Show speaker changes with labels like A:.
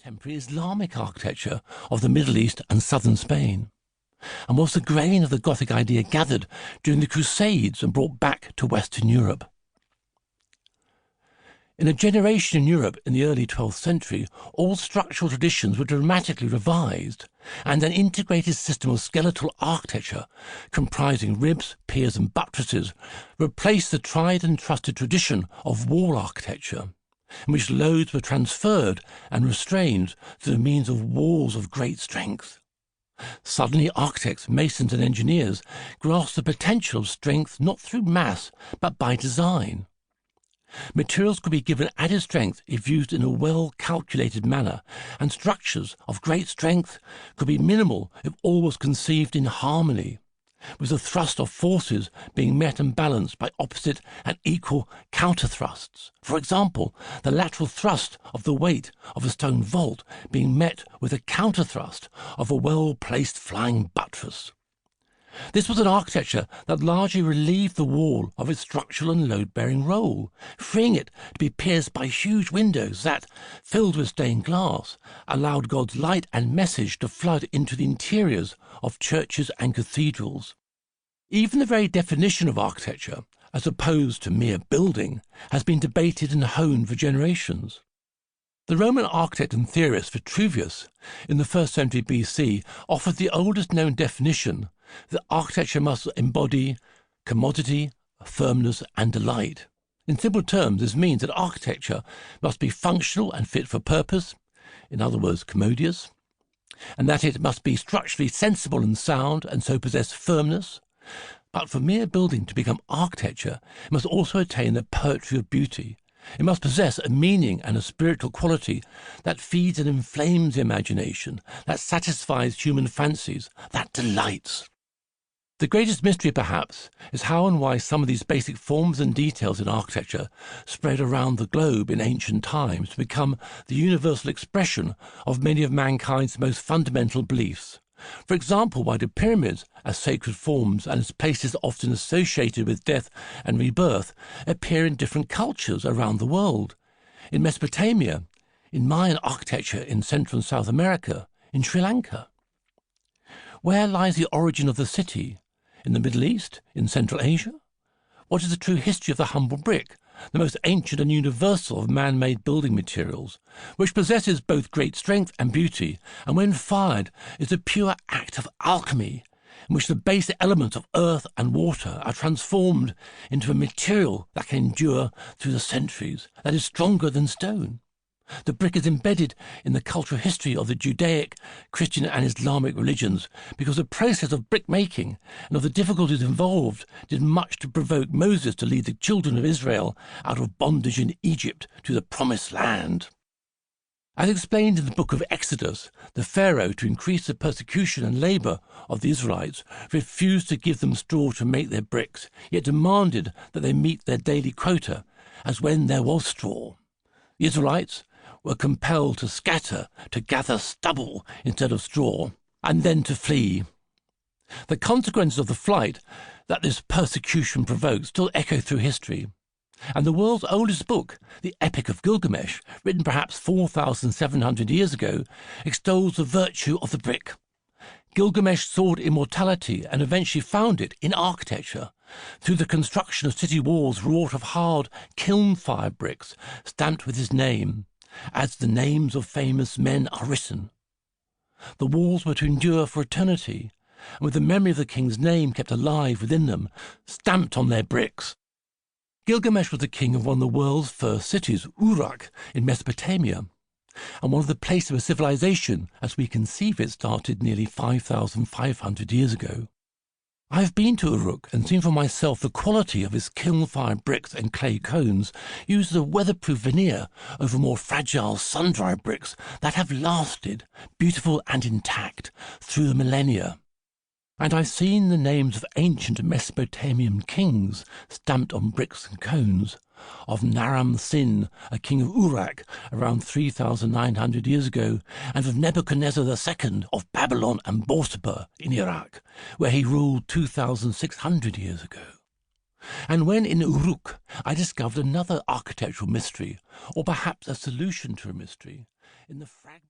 A: contemporary Islamic architecture of the Middle East and southern Spain, and was the grain of the Gothic idea gathered during the Crusades and brought back to Western Europe. In a generation in Europe in the early 12th century, all structural traditions were dramatically revised, and an integrated system of skeletal architecture, comprising ribs, piers and buttresses, replaced the tried and trusted tradition of wall architecture, in which loads were transferred and restrained through the means of walls of great strength. Suddenly architects, masons and engineers grasped the potential of strength not through mass, but by design. Materials could be given added strength if used in a well-calculated manner, and structures of great strength could be minimal if all was conceived in harmony, with the thrust of forces being met and balanced by opposite and equal counter-thrusts. For example, the lateral thrust of the weight of a stone vault being met with a counter-thrust of a well-placed flying buttress. This was an architecture that largely relieved the wall of its structural and load-bearing role, freeing it to be pierced by huge windows that, filled with stained glass, allowed God's light and message to flood into the interiors of churches and cathedrals. Even the very definition of architecture, as opposed to mere building, has been debated and honed for generations. The Roman architect and theorist Vitruvius, in the 1st century BC, offered the oldest known definition that architecture must embody commodity, firmness and delight. In simple terms, this means that architecture must be functional and fit for purpose, in other words commodious, and that it must be structurally sensible and sound and so possess firmness. But for mere building to become architecture, it must also attain the poetry of beauty. It must possess a meaning and a spiritual quality that feeds and inflames the imagination, that satisfies human fancies, that delights. The greatest mystery, perhaps, is how and why some of these basic forms and details in architecture spread around the globe in ancient times to become the universal expression of many of mankind's most fundamental beliefs. For example, why do pyramids, as sacred forms and as places often associated with death and rebirth, appear in different cultures around the world? In Mesopotamia, in Mayan architecture in Central and South America, in Sri Lanka. Where lies the origin of the city? In the Middle East? In Central Asia? What is the true history of the humble brick, the most ancient and universal of man-made building materials, which possesses both great strength and beauty, and when fired is a pure act of alchemy, in which the base elements of earth and water are transformed into a material that can endure through the centuries, that is stronger than stone? The brick is embedded in the cultural history of the Judaic, Christian and Islamic religions because the process of brick-making and of the difficulties involved did much to provoke Moses to lead the children of Israel out of bondage in Egypt to the Promised Land. As explained in the book of Exodus, the Pharaoh, to increase the persecution and labour of the Israelites, refused to give them straw to make their bricks, yet demanded that they meet their daily quota, as when there was straw. The Israelites were compelled to scatter, to gather stubble instead of straw, and then to flee. The consequences of the flight that this persecution provoked still echo through history, and the world's oldest book, the Epic of Gilgamesh, written perhaps 4,700 years ago, extols the virtue of the brick. Gilgamesh sought immortality and eventually found it in architecture, through the construction of city walls wrought of hard kiln-fired bricks, stamped with his name, as the names of famous men are written. The walls were to endure for eternity, and with the memory of the king's name kept alive within them, stamped on their bricks. Gilgamesh was the king of one of the world's first cities, Uruk, in Mesopotamia, and one of the places where civilization, as we conceive it, started nearly 5,500 years ago. I have been to Uruk and seen for myself the quality of its kiln-fired bricks and clay cones used as a weatherproof veneer over more fragile sun-dried bricks that have lasted, beautiful and intact, through the millennia. And I've seen the names of ancient Mesopotamian kings stamped on bricks and cones, of Naram-Sin, a king of Uruk around 3,900 years ago, and of Nebuchadnezzar II of Babylon and Borsippa in Iraq, where he ruled 2,600 years ago. And when in Uruk, I discovered another architectural mystery, or perhaps a solution to a mystery, in the fragment